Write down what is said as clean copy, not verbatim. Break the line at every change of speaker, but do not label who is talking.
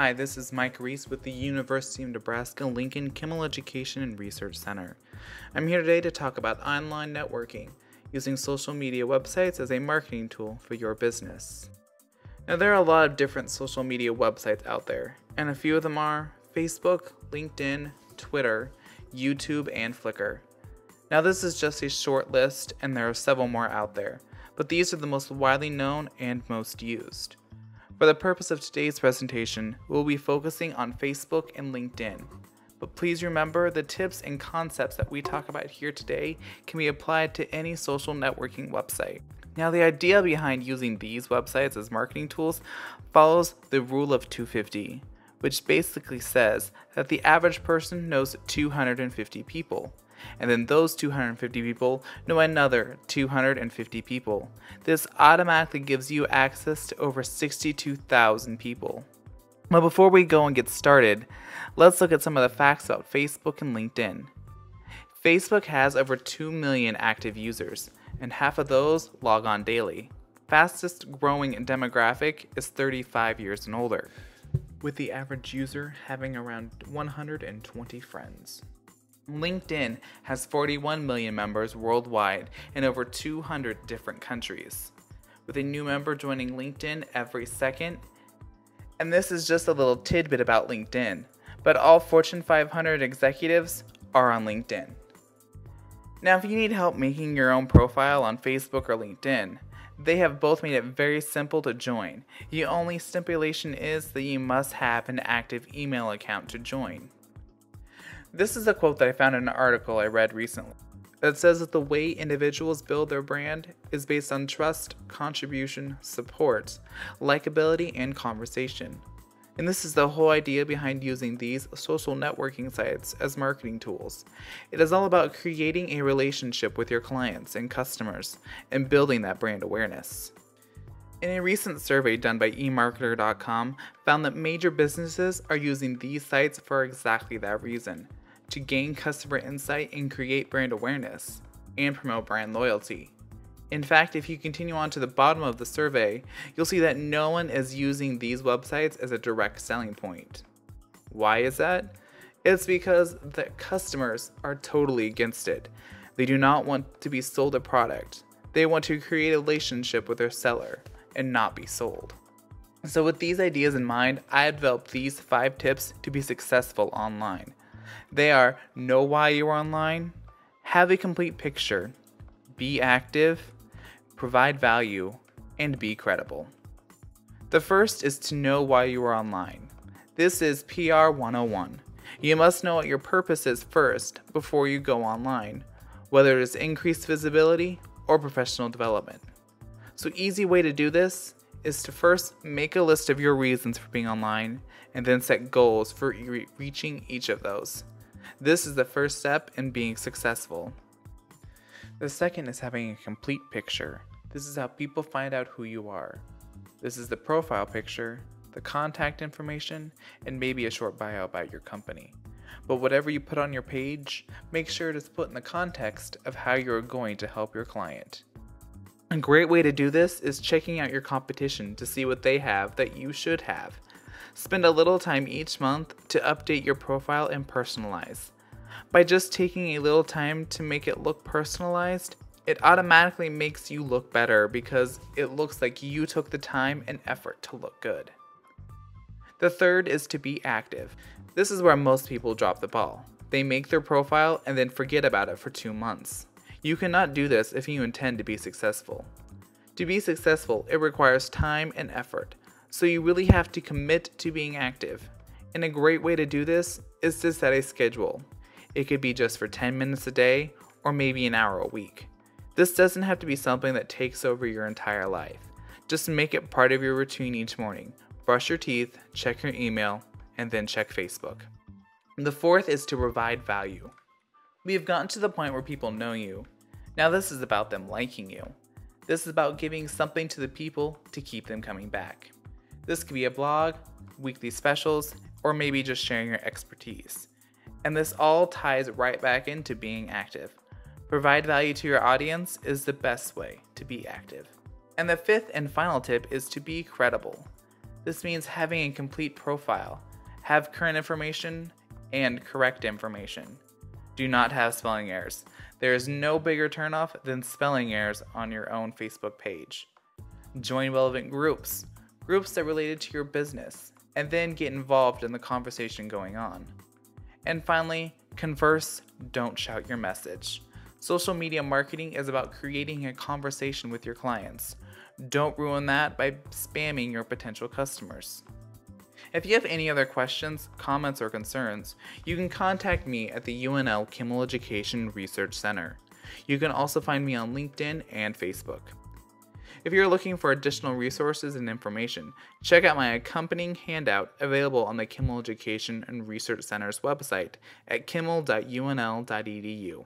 Hi, this is Mike Riese with the University of Nebraska-Lincoln Kimmel Education and Research Center. I'm here today to talk about online networking, using social media websites as a marketing tool for your business. Now, there are a lot of different social media websites out there, and a few of them are Facebook, LinkedIn, Twitter, YouTube, and Flickr. Now, this is just a short list, and there are several more out there, but these are the most widely known and most used. For the purpose of today's presentation, we'll be focusing on Facebook and LinkedIn. But please remember, the tips and concepts that we talk about here today can be applied to any social networking website. Now, the idea behind using these websites as marketing tools follows the rule of 250, which basically says that the average person knows 250 people. And then those 250 people know another 250 people. This automatically gives you access to over 62,000 people. But before we go and get started, let's look at some of the facts about Facebook and LinkedIn. Facebook has over 2 million active users, and half of those log on daily. Fastest growing demographic is 35 years and older, with the average user having around 120 friends. LinkedIn has 41 million members worldwide in over 200 different countries, with a new member joining LinkedIn every second. And this is just a little tidbit about LinkedIn, but all Fortune 500 executives are on LinkedIn. Now, if you need help making your own profile on Facebook or LinkedIn, they have both made it very simple to join. The only stipulation is that you must have an active email account to join. This is a quote that I found in an article I read recently. It says that the way individuals build their brand is based on trust, contribution, support, likability, and conversation. And this is the whole idea behind using these social networking sites as marketing tools. It is all about creating a relationship with your clients and customers and building that brand awareness. In a recent survey done by eMarketer.com, found that major businesses are using these sites for exactly that reason, to gain customer insight and create brand awareness, and promote brand loyalty. In fact, if you continue on to the bottom of the survey, you'll see that no one is using these websites as a direct selling point. Why is that? It's because the customers are totally against it. They do not want to be sold a product. They want to create a relationship with their seller and not be sold. So with these ideas in mind, I have developed these 5 tips to be successful online. They are: know why you are online, have a complete picture, be active, provide value, and be credible. The first is to know why you are online. This is PR 101. You must know what your purpose is first before you go online, whether it is increased visibility or professional development. So easy way to do this is to first make a list of your reasons for being online and then set goals for reaching each of those. This is the first step in being successful. The second is having a complete picture. This is how people find out who you are. This is the profile picture, the contact information, and maybe a short bio about your company. But whatever you put on your page, make sure it is put in the context of how you are going to help your client. A great way to do this is checking out your competition to see what they have that you should have. Spend a little time each month to update your profile and personalize. By just taking a little time to make it look personalized, it automatically makes you look better because it looks like you took the time and effort to look good. The third is to be active. This is where most people drop the ball. They make their profile and then forget about it for 2 months. You cannot do this if you intend to be successful. To be successful, it requires time and effort, so you really have to commit to being active. And a great way to do this is to set a schedule. It could be just for 10 minutes a day or maybe an hour a week. This doesn't have to be something that takes over your entire life. Just make it part of your routine each morning. Brush your teeth, check your email, and then check Facebook. The fourth is to provide value. We have gotten to the point where people know you. Now this is about them liking you. This is about giving something to the people to keep them coming back. This could be a blog, weekly specials, or maybe just sharing your expertise. And this all ties right back into being active. Provide value to your audience is the best way to be active. And the fifth and final tip is to be credible. This means having a complete profile, have current information and correct information. Do not have spelling errors. There is no bigger turnoff than spelling errors on your own Facebook page. Join relevant groups that related to your business, and then get involved in the conversation going on. And finally, converse, don't shout your message. Social media marketing is about creating a conversation with your clients. Don't ruin that by spamming your potential customers. If you have any other questions, comments, or concerns, you can contact me at the UNL Kimmel Education Research Center. You can also find me on LinkedIn and Facebook. If you're looking for additional resources and information, check out my accompanying handout available on the Kimmel Education and Research Center's website at kimmel.unl.edu.